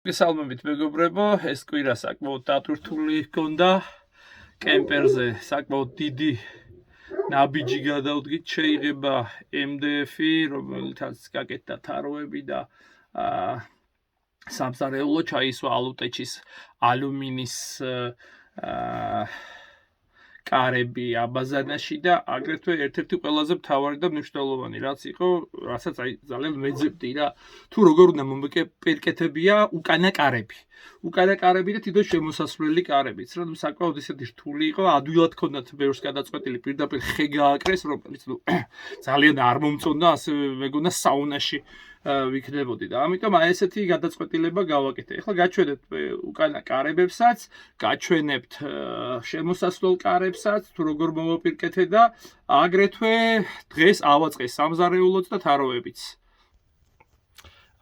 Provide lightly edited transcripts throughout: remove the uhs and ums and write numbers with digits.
მოგესალმებით მეგობრებო, ეს კვირა საკმაოდ დატვირთული ჰქონდა. კემპერზე საკმაოდ დიდი ნაბიჯი გადავდგით, შეიღება MDF-ი, რომელთაც გაკეთდა თაროები და სამზარეულო ჩაისვა ალუტეჩის ალუმინის კარები აბაზანაში და აგრეთვე ერთ-ერთი ყველაზე მთავარი და მნიშვნელოვანი რაც იყო, რასაც ძალიან მეძებდი რა, თუ როგორ უნდა მომეკეთებია უკანა კარები. უკანა კარები და თვითონ შემოსასვლელი კარებიც, რომ საკმაოდ ისეთი რთული იყო, ადვილად ჰქონდათ ბევრს გადაწყვეტილი პირდაპირ ხე გააკრეს, რომელიც ძალიან არ მომწონდა, ასევე მეგონა საუნაში ვიქნებოდი და ამიტომ აი ესეთი გადაწყვეტილება გავაკეთე. ეხლა გაჩვენებთ უკანა კარებებსაც, გაჩვენებთ შემოსასვლელ კარებსაც, თუ როგორ მოვაპირკეთე და აგრეთვე დღეს ავაწყე სამზარეულოც და თაროებიც.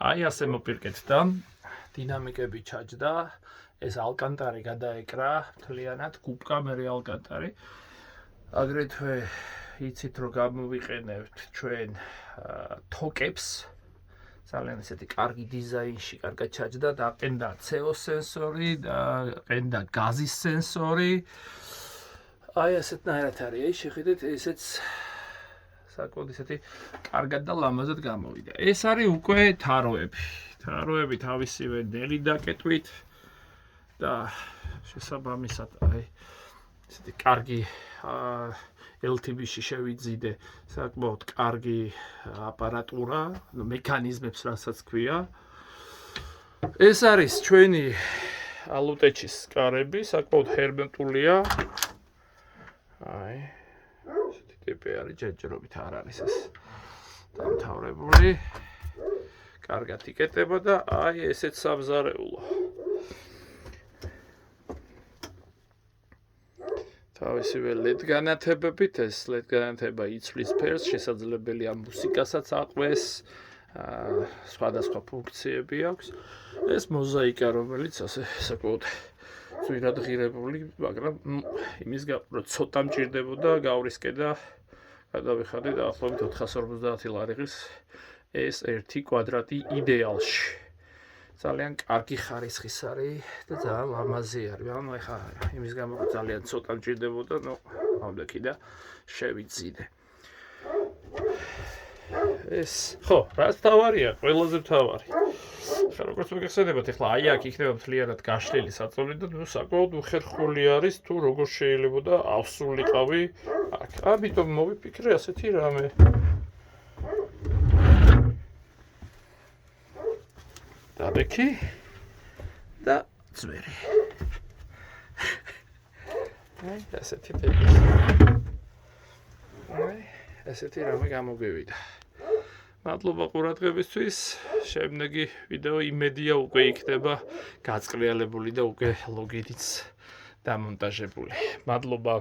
აი ასე მოპირკეთდა, დინამიკები ჩაჯდა, ეს ალკანტარი გადაეკრა, მთლიანად გუბკა მერე ალკანტარი. აგრეთვე იცით რომ გამოვიყენებთ ჩვენ თოკებს, ძალიან ესეთი კარგი დიზაინში, კარგად ჩაჯდა, დაყენდა CO სენსორი, დაყენდა გაზის სენსორი. აი ასეთნაირად არის, აი შეხედეთ, ესეც საკმაოდ ისეთი კარგად და ლამაზად გამოვიდა. ეს არის უკვე თაროები. თაროები თავისივე ნელი დაკეტვით და შესაბამისად აი ესეთი კარგი LTB-ში შევიძიდე საკმაოდ კარგი აპარატურა, მექანიზმებს რასაც ქვია. ეს არის ჩვენი ალუტეჩის კარები, საკმაოდ ჰერმეტულია. აი ესეთი ტიპი არის, ჯერჯერობით არ არის ეს დამთავრებული. კარგად იკეტება და აი ესეც სამზარეულო. თავისივე LED განათებებით, ეს LED განათება იცვლის ფერს, შესაძლებელია მუსიკასაც აყვეს, სხვადასხვა ფუნქციები აქვს. ეს მოზაიკა, რომელიც ასე საკმაოდ ძვირად ღირებული, მაგრამ იმის გამო ცოტა მჭირდებოდა გავრისკე და გადავიხადე დაახლოებით 450 ლარიღის ეს 1 კვადრატი იდეალში. ძალიან კარგი ხარისხის არის და ძალიან ლამაზი არის. ანუ ეხლა იმის გამო ძალიან ცოტა მჭირდებოდა, ავდექი და შევიძინე. ეს ხო, რაც თავარია, ყველაზე მთავარი. ხა როგორც მოგეხსენებათ, ეხლა აი აქ იქნება მთლიანად გაშლილი საწოლი და საკმაოდ უხერხული არის თუ როგორ შეიძლება და ავსულიყავი აქ. ამიტომ მოვიფიქრე ასეთი რამე. დაბექი და ძვერი. აი ასეთი ტიპი. აი ასეთი რამე გამოგვივიდა. მადლობა ყურადღებისთვის. შემდეგი ვიდეო იმედია უკვე იქნება გაწყლიალებული და უკვე ლოგინიც დამონტაჟებული. მადლობა.